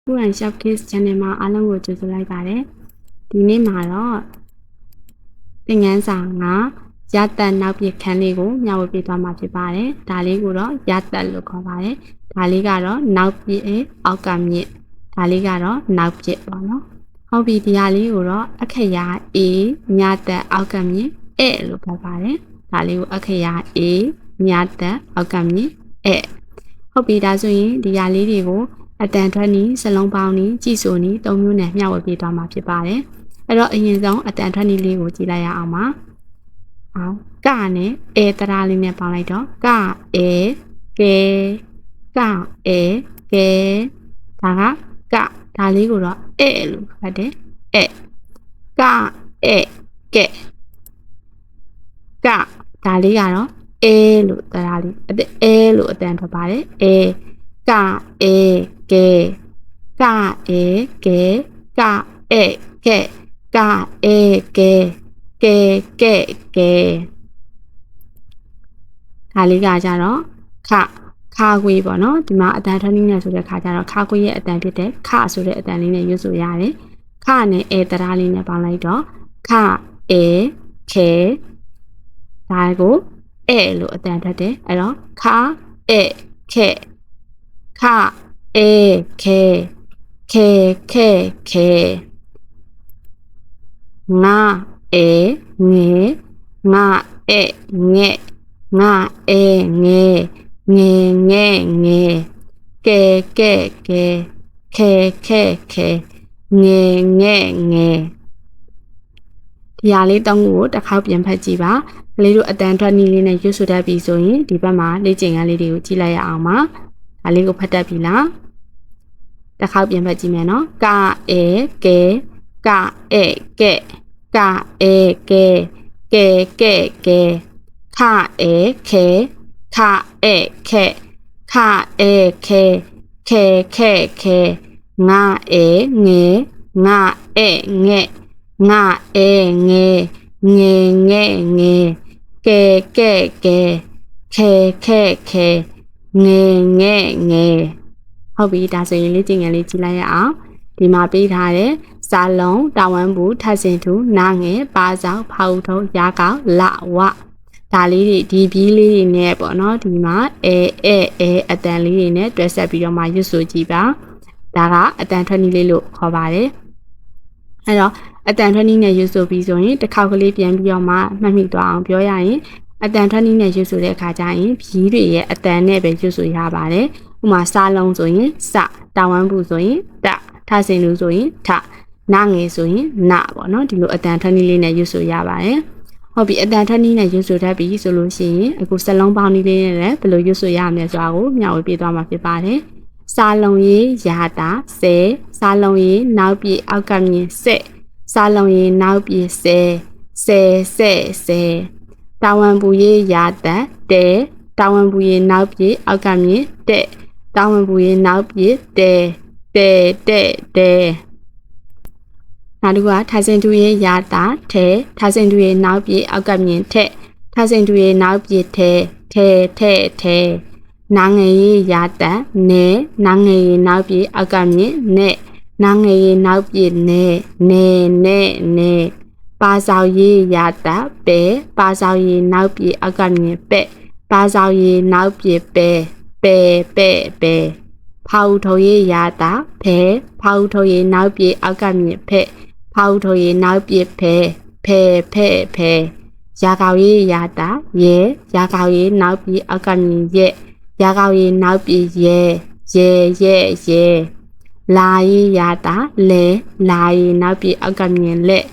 Food and Shop Kids Channel မှာအားလုံးကိုကြိုဆိုလိုက်ပါတယ်ဒီနေ့မှာတော့သင်ခန်းစာ9ရသက်နောက်ပြခန်းလေးကိုမျှဝေပေးသွားမှာဖြစ်ပါတယ်ဒါလေးကိုတော့ရသက်လို့ခေါ်ပါတယ်ဒါလေးကတော့နောက်ပြအောက်ကမြစ်ဒါလေးကတော့နောက်ပြပေါ့နော်ဟုတ်ပြီဒီဟာလေးကိုတော့အခရာ A ညသက်အောက်ကမြစ်အဲ့လို့ပြောပါတယ်ဒါလေးကိုအခရာ A ညသက်အောက်ကမြစ်အဲ့ဟုတ်ပြီဒါဆိုရင်ဒီဟာလေးတွေကိုအတန်ထွက်နည်းစလုံးပေါင်းနည်းကြည့်ဆိုနည်း၃မျိုးနဲ့မျှဝေပေးသွားမှာဖြစ်ပါတယ်အဲ့တော့အရင်ဆုံးအတန်ထွက်နည်းလေးကိုကြည့်လိုက်ရအောင်ပါအောင်ကနဲ့အဲတရာလေးနဲ့ပေါင်းလိုက်တော့ကအဲကဲကအဲကဲဒါကဒါလေးကိုတော့အဲလို့ဖတ်တယ်အဲကအဲကဲကဒါလေးကတော့အဲလို့တရာလေးအဲလို့အတန်ထွက်ပါတယ်အဲကအဲကဲကအဲကဲကအဲကဲကအဲကဲကဲကဲကဲဒါလေးကကြတော့ခါခွေးပေါ့နော်ဒီမှာအတန်ထွက်နည်းနဲ့ဆိုတဲ့ခါကျတော့ခါခွေးရဲ့အတန်ဖြစ်တဲ့ခဆိုတဲ့အတန်လေးနဲ့ရွတ်ဆိုရတယ်ခနဲ့အဲတရာလေးနဲ့ပေါင်းလိုက်တော့ခအဲခဲဒါကိုအဲလို့အတန်ထွက်တယ်အဲ့တော့ခအဲခဲခအဲခဲခဲခဲခဲငါအဲငဲငါအဲငဲငါအဲငဲငဲငဲငဲကဲကဲကဲခဲခဲခဲငဲငဲငဲဒီဟာလေးတောင်းကိုတစ်ခေါက်ပြန်ဖတ်ကြည့်ပါကလေးတို့အတန်ထွက်နည်းလေးနဲ့ရွတ်ဆိုတတ်ပြီဆိုရင်ဒီဘက်မှာလေ့ကျင့်ခန်းလေးတွေကိုကြည့်လိုက်ရအောင်ပါဒါလေးကိုဖတ်တတ်ပြီလားတစ်ခေါက်ပြန်ဖတ်ကြည့်မယ်နော်ကအဲကဲကအဲကဲကအဲကဲကဲကဲကဲခအဲခဲခအဲခဲခအဲခဲခဲခဲခဲငါအဲငဲငါအဲငဲငါအဲငဲငဲငဲငဲကဲကဲကဲခဲခဲခဲငဲငဲငဲဟုတ်ပြီဒါဆိုရင်လေ့ကျင့်ခန်းလေးကြည့်လိုက်ရအောင်ဒီမှာပေးထားတဲ့စာလုံးတာဝန်ဘူးထပ်စင်သူနာငယ်ပါဆောင်ဖောက်ထုံးရာကောက်လဝဒါလေးတွေဒီဘီးလေးတွေနဲ့ပေါ့နော်ဒီမှာအဲအတန်လေးတွေနဲ့တွဲဆက်ပြီးတော့မှရွတ်ဆိုကြည့်ပါဒါကအတန်ထွက်နည်းလေးလို့ခေါ်ပါတယ်အဲ့တော့အတန်ထွက်နည်းနဲ့ရွတ်ဆိုပြီးဆိုရင်တစ်ခေါက်ကလေးပြန်ပြီးတော့မှမှတ်မိသွားအောင်ပြောရရင်အတန်ထွက်နည်းနဲ့ရွတ်ဆိုတဲ့အခါကျရင်ဘီးတွေရဲ့အတန်နဲ့ပဲရွတ်ဆိုရပါတယ်ဥပမာစာလုံးဆိုရင်စတာဝန်ဘူးဆိုရင်တထဆင်လူဆိုရင်ထနာငယ်ဆိုရင်နာပေါ့နော်ဒီလိုအတန်ထွက်နည်းလေးနဲ့ရွတ်ဆိုရပါတယ်ဟုတ်ပြီအတန်ထွက်နည်းနဲ့ရွတ်ဆိုတတ်ပြီဆိုလို့ရှိရင်အခုစလုံးပေါင်းနည်းလေးနဲ့လည်းဘယ်လိုရွတ်ဆိုရမလဲဆိုတာကိုမျှဝေပြသွားမှာဖြစ်ပါတယ်စာလုံးရေးရာတာဆဲစာလုံးရေးနောက်ပြအောက်ကမြင်ဆက်စာလုံးရေးနောက်ပြဆဲဆဲဆဲဆဲတာဝန်ဘူးရေးရာတတဲတာဝန်ဘူးရေးနောက်ပြအောက်ကမြင်တဲ့တာဝန်ဘူးရေးနောက်ပြတဲတဲတဲတဲနောက်တစ်ခုကထာစင်တူရဲ့ရာတာထဲထာစင်တူရဲ့နောက်ပြအောက်ကမြင်ထက်ထာစင်တူရဲ့နောက်ပြထဲထဲနာငယ်ရဲ့ရာတာနဲနာငယ်ရဲ့နောက်ပြအောက်ကမြင်နဲ့နာငယ်ရဲ့နောက်ပြနဲပါဆောင်ရဲ့ရာတာပဲပါဆောင်ရဲ့နောက်ပြအောက်ကမြင်ပဲပါဆောင်ရဲ့နောက်ပြပဲဖောက်ထုံရဲ့ရာတာဖဲဖောက်ထုံရဲ့နောက်ပြအောက်ကမြင်ဖဲဖောက်ထုံရဲ့နောက်ပြဖဲရာကောက်ရဲ့ရာတာရဲရာကောက်ရဲ့နောက်ပြအောက်ကမြင်ရဲ့ရာကောက်ရဲ့နောက်ပြရဲလာရဲ့ရာတာလဲလာရဲ့နောက်ပြအောက်ကမြင်လက်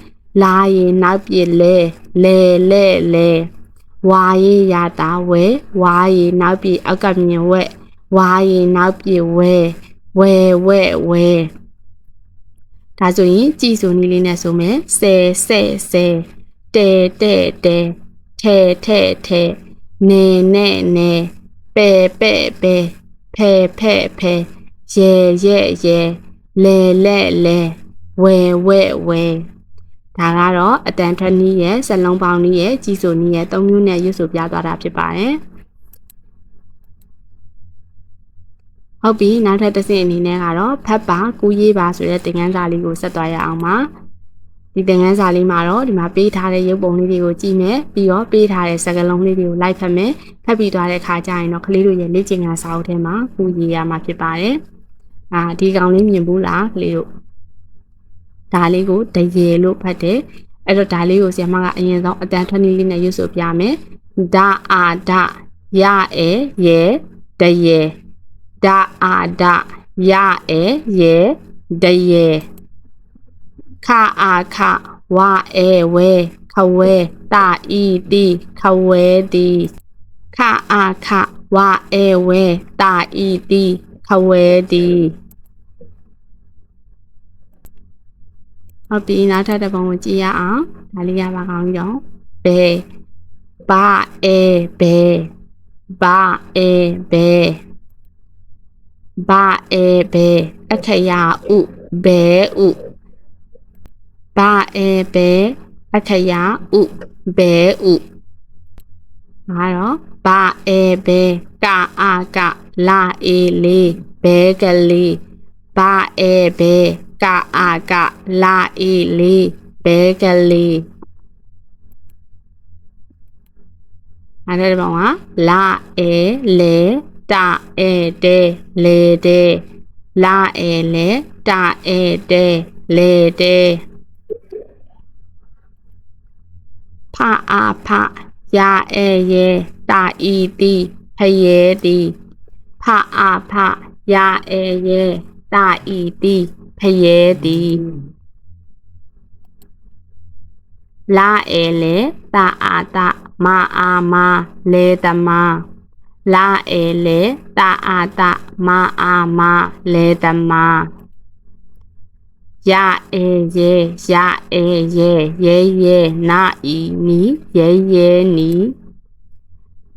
လာရဲ့နောက်ပြလဲဝါရဲ့ရာတာဝဲဝါရဲ့နောက်ပြအောက်ကမြင်ဝဲဝါရဲ့နောက်ပြဝဲဒါဆိုရင်ကြည်ဆိုနည်းလေးနဲ့ဆိုမယ်ဆဲတဲထဲနဲပဲဖဲရဲလဲဝဲဒါကတော့အတန်ထွက်နည်းရဲ့စလုံးပေါင်းနည်းရဲ့ကြည်ဆိုနည်းရဲ့၃မျိုးနဲ့ရွတ်ဆိုပြသွားတာဖြစ်ပါတယ်ဟ ဟုတ်ပြီနောက်ထပ်တစ်ဆင့်အနေနဲ့ကတော့ဖတ်ပါကူးရေးပါဆိုတဲ့သင်ခန်းစာလေးကိုဆက်သွားရအောင်ပါဒီသင်ခန်းစာလေးမှာတော့ဒီမှာပေးထားတဲ့ရုပ်ပုံလေးတွေကိုကြည့်မယ်ပြီးတော့ပေးထားတဲ့စကားလုံးလေးတွေကိုလိုက်ဖတ်မယ်ဖတ်ပြီးသွားတဲ့အခါကျရင်တော့ကလေးတို့ရဲ့လေ့ကျင့်ခန်းစာအုပ်ထဲမှာကူးရေးရမှာဖြစ်ပါတယ်ဒီကောင်လေးမြင်ဘူးလားကလေးတို့ဒါလေးကိုတရေလို့ဖတ်တယ်အဲ့တော့ဒါလေးကိုဆရာမကအရင်ဆုံးအတန်ထွက်နည်းလေးနဲ့ရွတ်ဆိုပြမယ်ဒအာဒရအဲရေတရေဒအာဒရအဲရေတရေခအာခဝအဲဝဲခဝဲတာဤတိခဝဲတိခအာခဝအဲဝဲတာဤတိခဝဲတိဟုတ်ပြီနောက်ထပ်တစ်ပုံကိုကြည့်ရအောင်ဒါလေးရပါကောင်းရောဘေဘာအဲဘေဘာအဲဘေဘာအဲဘေအခရာဥဘေဥဘာအဲဘေအခရာဥဘေဥဟာတော့ဘာအဲဘေကာအာကလာအေလေးဘေကလေးဘာအဲဘေကာအာကလာအေလေးဘေကလေးအဲ့ဒါပေါ့ဟာလာအေလေတာအေတေလေတေလာအေလေတာအေတေလေတေဖအာဖရာအေယေတာဤတိဖယေတိဖအာဖရာအေယေတာဤတိဖယေတိလာအေလေတာအာတမအာမလေတမလာအေလေတာအာတမအာမလေတမရအေယေရအေယေယေယေနာဤနီယေယေနီ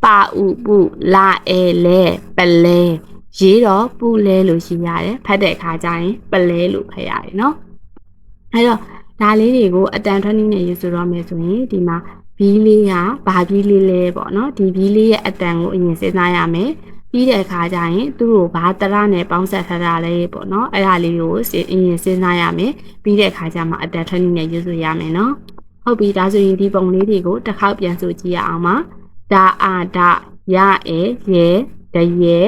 ပါဥပုလာအေလေပလေရေးတော့ပူလဲလို့ရှိရတယ်ဖတ်တဲ့အခါကျရင်ပလဲလို့ဖတ်ရတယ်เนาะအဲ့တော့ဒါလေးတွေကိုအတန်ထွက်နည်းနဲ့ရေးဆိုတော့မယ်ဆိုရင်ဒီမှာဘီးလေးကဘာဘီးလေးလဲပေါ့เนาะဒီဘီးလေးရဲ့အတန်ကိုအရင်စဉ်းစားရမယ်ပြီးတဲ့အခါကျရင်သူ့ကိုဘာတရနဲ့ပေါင်းဆက်ထားတာလဲပေါ့เนาะအဲ့ဒါလေးကိုအရင်စဉ်းစားရမယ်ပြီးတဲ့အခါကျမှအတန်ထွက်နည်းနဲ့ရေးဆိုရမယ်เนาะဟုတ်ပြီဒါဆိုရင်ဒီပုံလေးတွေကိုတစ်ခေါက်ပြန်ဆိုကြည့်ရအောင်ပါဒါအာဒရအေရေတရေ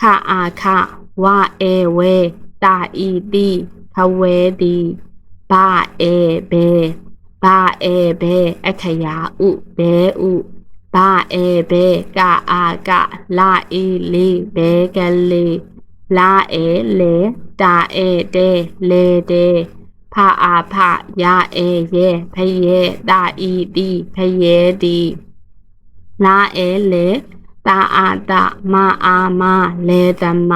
ခအာခဝအေဝဲတာဤတိခဝဲတိဘာအေဘေဘာအေဘေအခရာဥဘေဥဘာအေဘေကာအာကလာဤလေးဘေကလေးလာအေလေတာအေတေလေတေဖအာဖရာအေယေဖယေတာဤတိဖယေတိလာအေလေတာအာတမအာမလေတမ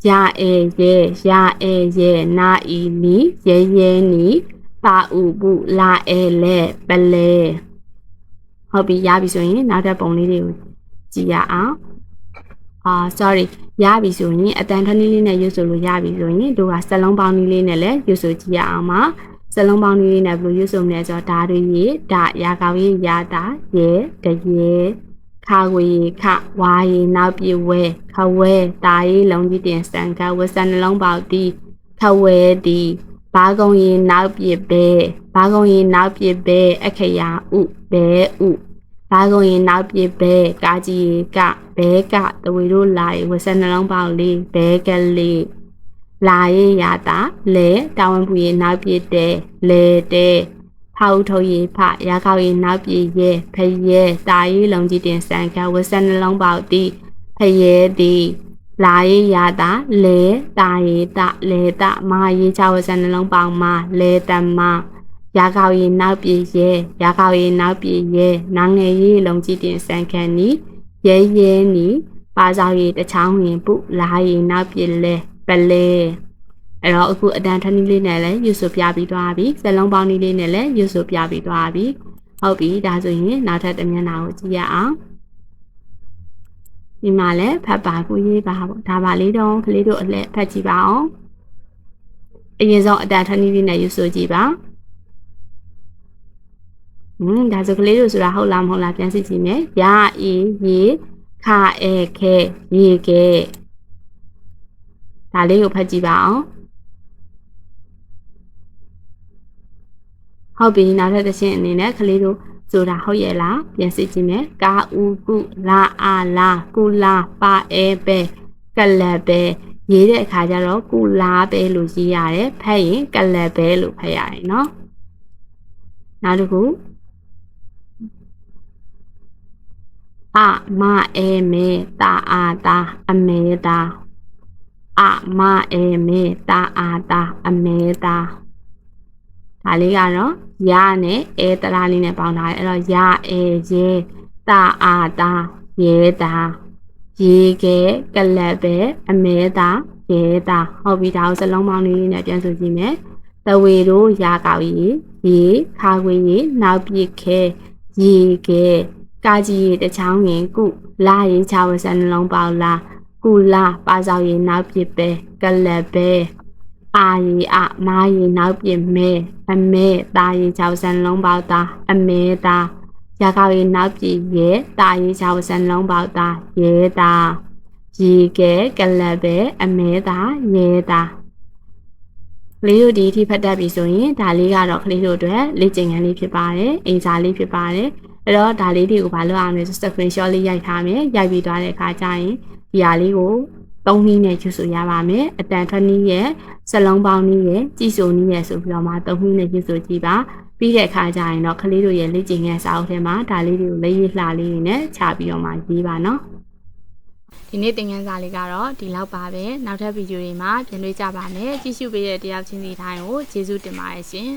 ရအေယေရအေယေနာဤနီယေယေနီပါဥပုလာအေလေပလေဟုတ်ပြီရပြီဆိုရင်နောက်ထပ်ပုံလေးတွေကိုကြည့်ရအောင်sorry ရပြီဆိုရင်အတန်ထွက်နည်းလေးနဲ့ရွတ်ဆိုလို့ရပြီဆိုရင်တို့ကစက်လုံးပေါင်းနည်းလေးနဲ့လည်းရွတ်ဆိုကြည့်ရအောင်ပါစက်လုံးပေါင်းနည်းလေးနဲ့ဘယ်လိုရွတ်ဆိုမလဲဆိုတော့ဒါတွေရေဒါရာကောင်းရေရာတာရေတရေခါဝေခဝါရေနောက်ပြေဝဲခဝဲတာရေလုံးကြီးတင်စံကဝစနှလုံးပေါတီခဝဲတီဘာကုံရေနောက်ပြေပဲဘာကုံရေနောက်ပြေပဲအခရာဥပဲဥဘာကုံရေနောက်ပြေပဲကာကြီးကဘဲကတဝေတို့လာရေဝစနှလုံးပေါလေးဘဲကလေးလာရေရတာလေတာဝန်ပူရေနောက်ပြေတဲ့လေတဲ့ဖောက်ထုတ်ရေဖရာကောက်ရေနောက်ပြေရဲဖရဲတာရေလုံးကြီးတင်စံကဝစနှလုံးပေါတီဖရဲတီလာရေရတာလေတာရေတလေတမရေချဝစနှလုံးပေါမလေတမရာကောက်ရေနောက်ပြေရဲရာကောက်ရေနောက်ပြေရဲနာငယ်ရေလုံးကြီးတင်စံခန်နီရဲရဲနီပါဆောင်ရေတချောင်းရင်ပုလာရေနောက်ပြေလဲပလဲအဲ့တော့အခုအတန်ထနည်းလေးနဲ့လည်းရွတ်ဆိုပြပြီးသွားပြီစက်လုံးပေါင်းနည်းလေးနဲ့လည်းရွတ်ဆိုပြပြီးသွားပြီဟုတ်ပြီဒါဆိုရင်နောက်ထပ်တစ်မျက်နှာကိုကြည့်ရအောင်ဒီမှာလည်းဖတ်ပါကိုရေးပါပေါ့ဒါပါလေးတော့ကလေးတို့အလှဖတ်ကြည့်ပါအောင်အရင်ဆုံးအတန်ထနည်းလေးနဲ့ရွတ်ဆိုကြည့်ပါဒါဆိုကလေးတို့ဆိုတာဟုတ်လားမဟုတ်လားပြန်စစ်ကြည့်မယ်ရာအေရေခအေခဲရေခဲ ဒါလေးကိုဖတ်ကြည့်ပါအောင်ဟုတ်ပြီနောက်ထပ်တစ်ရှင်းအနေနဲ့ကလေးတို့ဆိုတာဟုတ်ရဲ့လားပြန်စစ်ကြည့်မယ်ကာဥကုလာအာလာကုလာပါအဲပဲကလပဲရေးတဲ့အခါကျတော့ကုလာပဲလို့ရေးရတယ်ဖတ်ရင်ကလပဲလို့ဖတ်ရတယ်เนาะနောက်တစ်ခုအမအဲမေတာအာတာအမေတာအမအဲမေတာအာတာအမေတာဒါလေးကတော့ရနဲ့အဲတရာလေးနဲ့ပေါင်းထားတယ်အဲ့တော့ရအဲရဲတာအာတာရဲတာရေကဲကလပ်ပဲအမဲတာရဲတာဟုတ်ပြီဒါကိုစလုံးပေါင်းလေးနဲ့ပြန်ဆိုကြည့်မယ်တဝေတို့ရာကောက်ရေခါခွေရေနောက်ပြစ်ခဲရေကဲကာကြီးရေတချောင်းငင်ကုလာရေချဝဆန်နှလုံးပေါလာကုလာပါဆောင်ရေနောက်ပြစ်ပဲကလပ်ပဲအာရီအမားရီနောက်ပြစ်မဲအမဲတာရီချောက်စံလုံးပေါတာအမဲတာရကောက်ရီနောက်ပြစ်ရဲတာရီချောက်စံလုံးပေါတာရဲတာရီကဲကလပ်ပဲအမဲတာရဲတာကလေးတို့ဒီအထိဖတ်တတ်ပြီဆိုရင်ဒါလေးကတော့ကလေးတို့အတွက်လေ့ကျင့်ခန်းလေးဖြစ်ပါတယ်အင်စာလေးဖြစ်ပါတယ်အဲ့တော့ဒါလေးတွေကိုဘာလုပ်အောင်လဲဆို screenshot လေးရိုက်ထားမယ်ရိုက်ပြီးသွားတဲ့အခါကျရင်ဒီဟာလေးကို3နည်းနဲ့ကျွတ်ဆိုရပါမယ်အတန်ထွက်နည်းရဲ့စလုံးပေါင်းနည်းရဲ့ကြီးဆိုနည်းရဲ့ဆိုပြီးတော့မှ3နည်းနဲ့ကျွတ်ဆိုကြည့်ပါပြီးတဲ့အခါကျရင်တော့ကလေးတို့ရဲ့လေ့ကျင့်ခန်းစာအုပ်ထဲမှာဒါလေးတွေကိုလေးရေးလှလေးတွေနဲ့ခြာပြီးတော့မှရေးပါနော်ဒီနေ့သင်ခန်းစာလေးကတော့ဒီလောက်ပါပဲနောက်ထပ်ဗီဒီယိုတွေမှာပြန်တွေ့ကြပါမယ်ကြည့်ရှုပေးတဲ့တယောက်ချင်းစီတိုင်းကိုကျေးဇူးတင်ပါတယ်ရှင်